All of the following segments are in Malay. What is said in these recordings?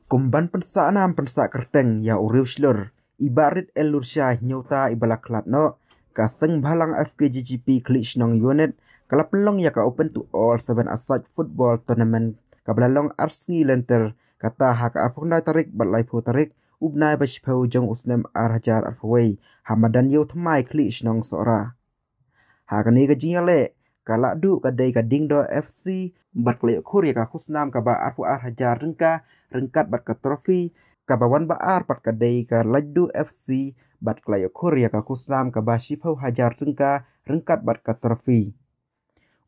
Kumban pensa enam pensa kerteng ya uriuslur ibarit elur syah nyota ibalaklat no kaseng balang FKGGP klik nong unit kala pelong ya ka open to all 7 aside football tournament kabelalong arsi lenter kata haka arpunda tarik balai pu tarik ubnai bashpau jong usnem arhajar arfawai hamadan yo thmai klik nong sora hakani ka jingale kala du kadai ka dingdo FC bat klay khur ya ka khusnam ka ba arpu arhajar rengkat bat ka trofi kabawan baar pat kadai ka lajdu FC bat klay khur ya ka khusnam ka ba shipau hajar rengkat bat ka trofi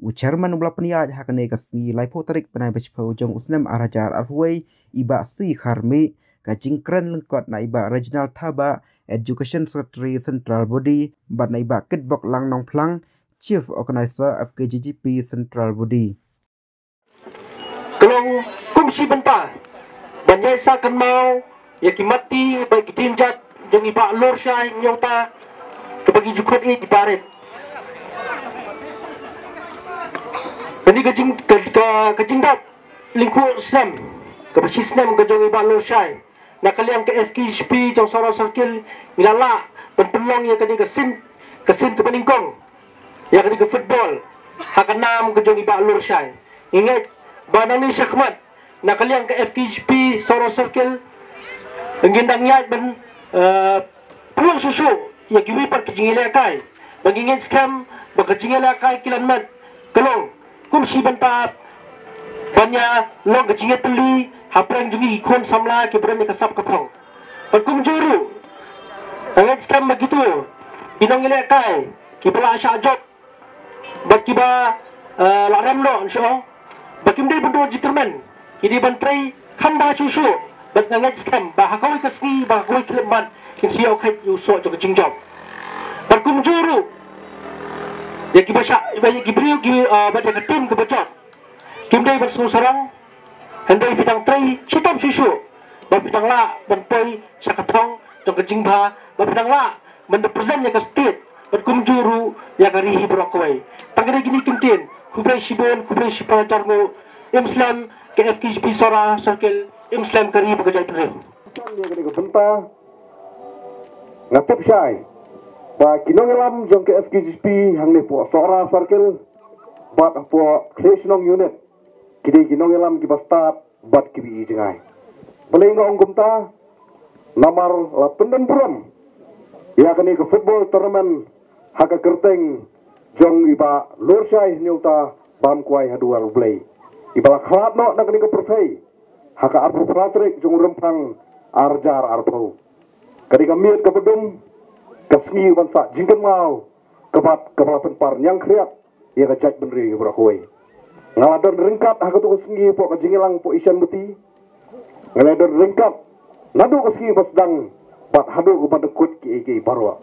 ucerman ubla peniaj hakane ka sni laipo tarik penai bachpau jong usnem arhajar arhuai iba si kharmi ka jingkren lengkot na iba regional thaba education secretary central body bat na iba kitbok lang nong plang chief organizer FKGGP central body kelong kumsi benta banyai sakan mau ya kimati bagi tinjat jong iba lor syai nyota kebagi jukut di baret Ini kajing dap lingku Islam kebersih Islam kejong iba lor syai nak kalian ke FKGP jong sorong circle milala penpeluang ya kadi kesin ke peningkong ya kadi ke football hakanam kejong iba lor syai ingat banani syakmat nak kalian ke FKGP sorong circle ngindang yat ben peluang susu ya kiwi par kejing ilakai bangingit scam bakajing ilakai kilan mat kelong kumsi benta banya long kejing teli haprang jungi ikon samla kibran kasap kapong pakum juru angat scam begitu binong ilakai kibla asya job bat kiba laram lo insya bakim dai bendo jikerman kidi bantrai khamba susu bat ngangat scam bah kau kasni bah kau kileman kin siau khat yuso jog jingjob pakum juru ya kibasha banyak kibriu bat ya tim kebacot kim dai bat sarang handai pitang trai sitom susu bat pitang la ban poi sakatong jog jingba bat pitang la men represent ya ka state bat kum juru ya karihi brokoi pangere gini kintin kubre shibon kubre shipajarmo Islam ke FKGP sora circle Islam kari bekerja itu. Dia benta ngatip syai ba kinong elam jong ke FKGP hang ne po sora circle bat po kreasionong unit kidi kinong elam ki bastat bat kibi jengai beleng ong gumta namar la pendenpuram ya kani ke football tournament haka kerteng jong iba lor syai nyuta bam kuai haduar play iba khat no nak ni ke perfei haka arpu pratrik jong rempang arjar arpu kadi kamiet ke pedum kasngi bansa jingken mau kebat penpar yang kriat ia kejat benri berakoi ngaladon ringkat haka tu kasngi po kajingilang po isyan muti ngaladon ringkat nadu kasngi basdang bat hadu kepada kut ki barwa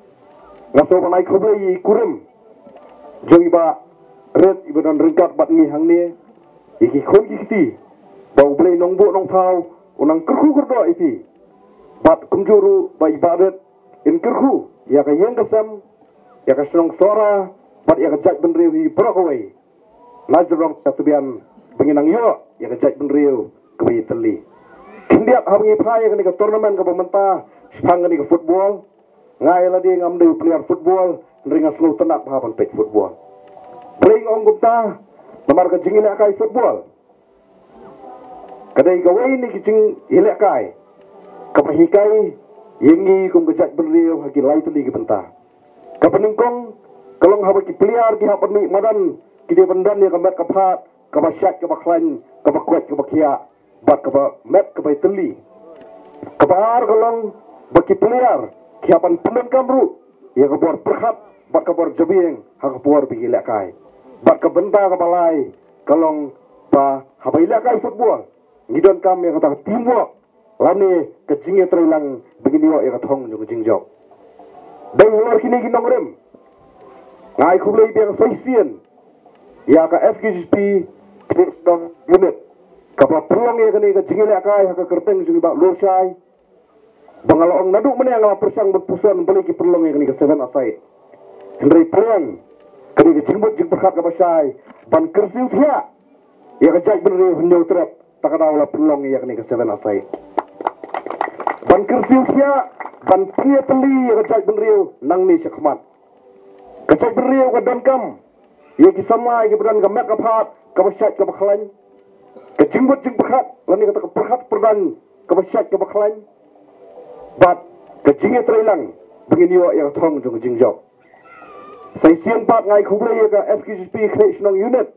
ngaso panai khobai kurim jong iba red iba don ringkat bat ni hang ni iki khon ki kiti bau blei nong bu nong thau unang kerhu kerdo iti bat kumjuru ba ibadat in kerhu ya ka yeng kasam ya ka strong sora bat ya ka jaj benriu brokawai najrong satubian benginang yo ya ka jaj benriu kebi teli kindiat habangi phai ka ni ka tournament ka pementa spang ni ka football ngai la dia ngamde player football ringa slow tenak pahapan pek football bring ong gupta namar ka jingile kai football kadai gawai ni kicing hilak kai kapahikai yengi kum gejak berriu haki lai tuli ke benta kapeningkong kalong haba ki pliar ki hapan mi madan ki dia bendan ya kamat kaphat kapasyak kapaklan kapakwat kapakia bat kapa met kapai tuli kapar kalong baki pliar ki hapan pendan kamru ya kapor perkhat bat kapor jabieng hakapor bi hilak kai bat ka benta kapalai kalong pa haba hilak kai football ngidon kam yang kata teamwork lani kejingnya terilang begini wak yang katong juga jingjok dan luar kini ginong rem ngai kublai biang saisian ya ka FKGP Kriksdong unit kapal peluang ya kini kejingnya lekai haka kerteng juga bak losai bangalaong nadu mana yang ngala persang berpusuan beli ki peluang ya kini ke 7 aside Henry peluang kini kejingbut jing berkat kapasai ban kersiu tiak ya kejak benriu henyo trap takadawla pelong ya kini keseven asai ban kersiu kia ban punya teli ya kejak benriu nang ni syakmat kejak benriu ka dankam ya kisama ya beran ka mek aphat ka basyat ka bakhlain kejingbut jing berkat lani kata keperhat perdan ka basyat ka bakhlain bat kejinge trailang begini yo yang thong jong jingjok sai sian pat ngai khuble ka FKGP creation unit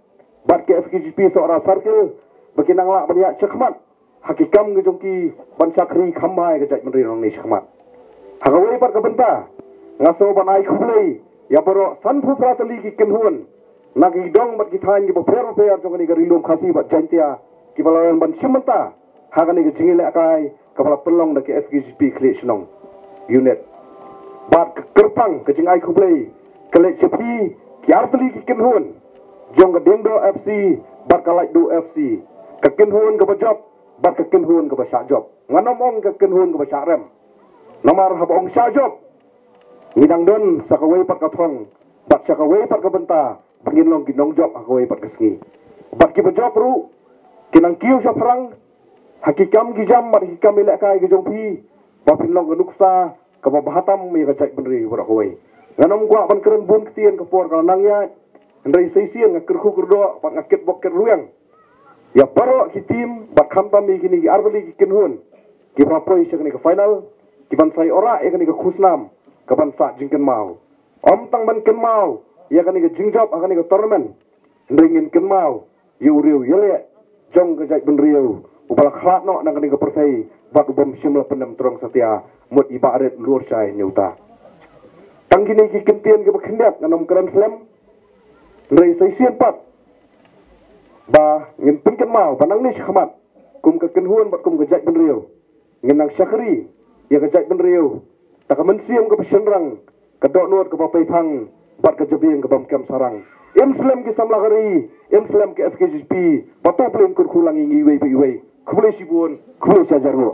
bat ke FKGP seorang sarkel bagi nangla banyak syakmat hakikam ke jongki ban sakri khamai ke jaj menteri nang ni syakmat hagawai pat ka benta ngaso banai khuble ya boro sanphu pratali ki kenhun nagi dong bat ki thain ki bofer jong ni garilum khasi bat jantia ki balawan ban simenta hagani ke jingile akai kepala pelong da ke FKGP creation unit bat kerpang ke jingai khuble kele cepi ki artli ki kenhun jong ke dengdo FC bat kalai do FC ke kenhun ke bajop bat ke kenhun ke basak job nganomong ke kenhun ke basak rem nomor habong sa job ngidang don sakawai pat ka thong bat sakawai pat ka benta bangin long ginong job akawai pat ka sngi bat ki bajop ru kinang kiu sa parang hakikam ki jam bat hakikam ilek kai ke jong pi bapin long ke nuksa ke bahatam mi ka jai benri bora kawai nganom gua ban keren bun ketien ke por kalau nang ya ndai seisian ngakirku kurdo pat ngakit boker ruang ya paro ki tim bat khamtam mi kini ki arvali ki kenhun ki prapoi sekni ke final ki ban sai ora ya kini ke khusnam ke ban sa jingken mau om tang ban ken mau ya kini ke jingjop akani ke tournament ndringin ken mau yu riu yele jong ke jai benriu ubal khlat no nang kini ke persai bat ubam simla pendam trong setia mut ibarat lur sai nyuta tang kini ki kentien ke bekhendak nganom keren slam ndai seisian pat ba ngin pinken mau banang ni syakmat kum ke kenhuan bat kum ke jaj benriu ngin nang syakri ya ke jaj benriu tak mensiam ke pesenrang ke dok nuat ke papai pang bat ke jebing ke bamkam sarang Islam ki samlagari Islam ke FKGP patu plain kur khulangi ngi wei wei khule sibun khule sajaru